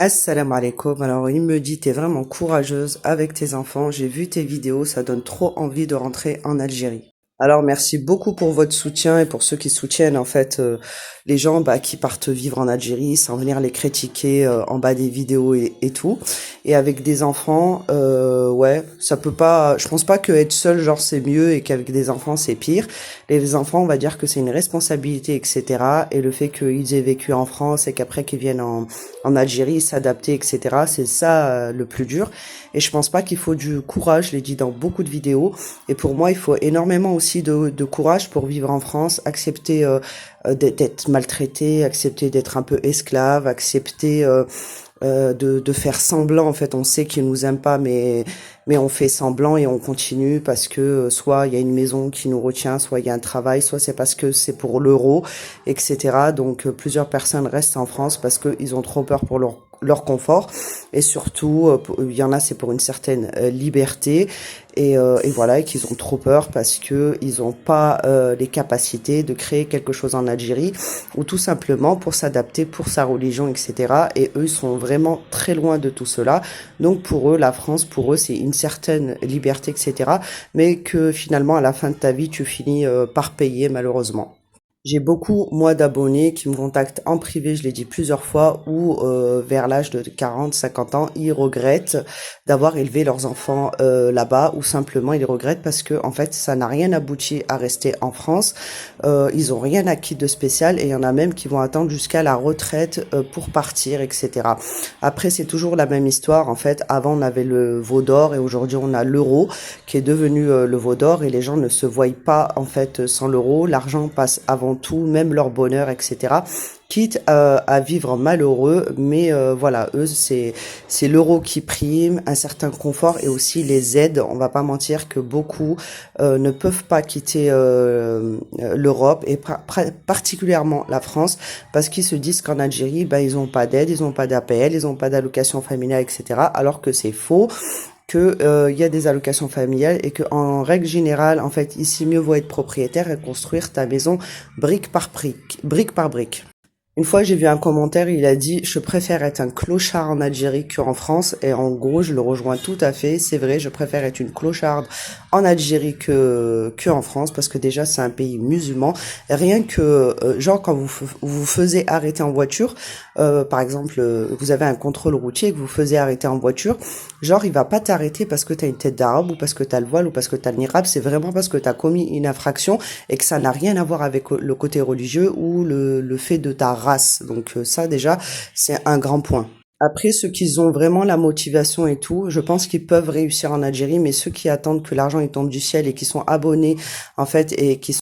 Assalamu alaikum. Alors, il me dit, t'es vraiment courageuse avec tes enfants. J'ai vu tes vidéos, ça donne trop envie de rentrer en Algérie. Alors, merci beaucoup pour votre soutien et pour ceux qui soutiennent, en fait, les gens, qui partent vivre en Algérie sans venir les critiquer, en bas des vidéos et tout. Et avec des enfants, ouais, ça peut pas, je pense pas que être seul, genre, c'est mieux et qu'avec des enfants, c'est pire. Les enfants, on va dire que c'est une responsabilité, etc. Et le fait qu'ils aient vécu en France et qu'après qu'ils viennent en Algérie, s'adapter, etc. C'est ça, le plus dur. Et je pense pas qu'il faut du courage, je l'ai dit dans beaucoup de vidéos. Et pour moi, il faut énormément aussi de courage pour vivre en France, accepter d'être maltraité, accepter d'être un peu esclave, accepter de faire semblant. En fait, on sait qu'ils nous aiment pas, mais on fait semblant et on continue parce que soit il y a une maison qui nous retient, soit il y a un travail, soit c'est parce que c'est pour l'euro, etc. Donc plusieurs personnes restent en France parce qu'ils ont trop peur pour leur confort et surtout il y en a c'est pour une certaine liberté et voilà et qu'ils ont trop peur parce que ils ont pas les capacités de créer quelque chose en Algérie ou tout simplement pour s'adapter pour sa religion, etc. Et eux sont vraiment très loin de tout cela. Donc pour eux la France, pour eux c'est une certaine liberté, etc. Mais que finalement à la fin de ta vie tu finis par payer malheureusement. J'ai beaucoup, moi, d'abonnés qui me contactent en privé, je l'ai dit plusieurs fois, ou vers l'âge de 40, 50 ans, ils regrettent d'avoir élevé leurs enfants là-bas, ou simplement ils regrettent parce que en fait, ça n'a rien abouti à rester en France. Ils ont rien acquis de spécial, et il y en a même qui vont attendre jusqu'à la retraite pour partir, etc. Après, c'est toujours la même histoire. En fait, avant on avait le veau d'or et aujourd'hui on a l'euro qui est devenu le veau d'or et les gens ne se voient pas en fait sans l'euro. L'argent passe avant tout, même leur bonheur, etc. Quitte à vivre malheureux, mais voilà, eux c'est l'euro qui prime, un certain confort et aussi les aides. On va pas mentir que beaucoup ne peuvent pas quitter l'Europe et particulièrement la France parce qu'ils se disent qu'en Algérie, ils ont pas d'aide, ils ont pas d'APL, ils ont pas d'allocation familiale, etc. Alors que c'est faux que il y a des allocations familiales et que en règle générale, en fait, ici mieux vaut être propriétaire et construire ta maison brique par brique, brique par brique. Une fois, j'ai vu un commentaire, il a dit, je préfère être un clochard en Algérie qu'en France. Et en gros, je le rejoins tout à fait. C'est vrai, je préfère être une clocharde en Algérie que en France parce que déjà, c'est un pays musulman. Rien que, genre, quand vous faisiez arrêter en voiture, par exemple, vous avez un contrôle routier et que vous faisiez arrêter en voiture, genre, il va pas t'arrêter parce que t'as une tête d'arabe ou parce que t'as le voile ou parce que t'as le niqab. C'est vraiment parce que t'as commis une infraction et que ça n'a rien à voir avec le côté religieux ou le fait de ta race. Donc ça déjà, c'est un grand point. Après, ceux qui ont vraiment la motivation et tout, je pense qu'ils peuvent réussir en Algérie, mais ceux qui attendent que l'argent il tombe du ciel et qui sont abonnés, en fait, et qui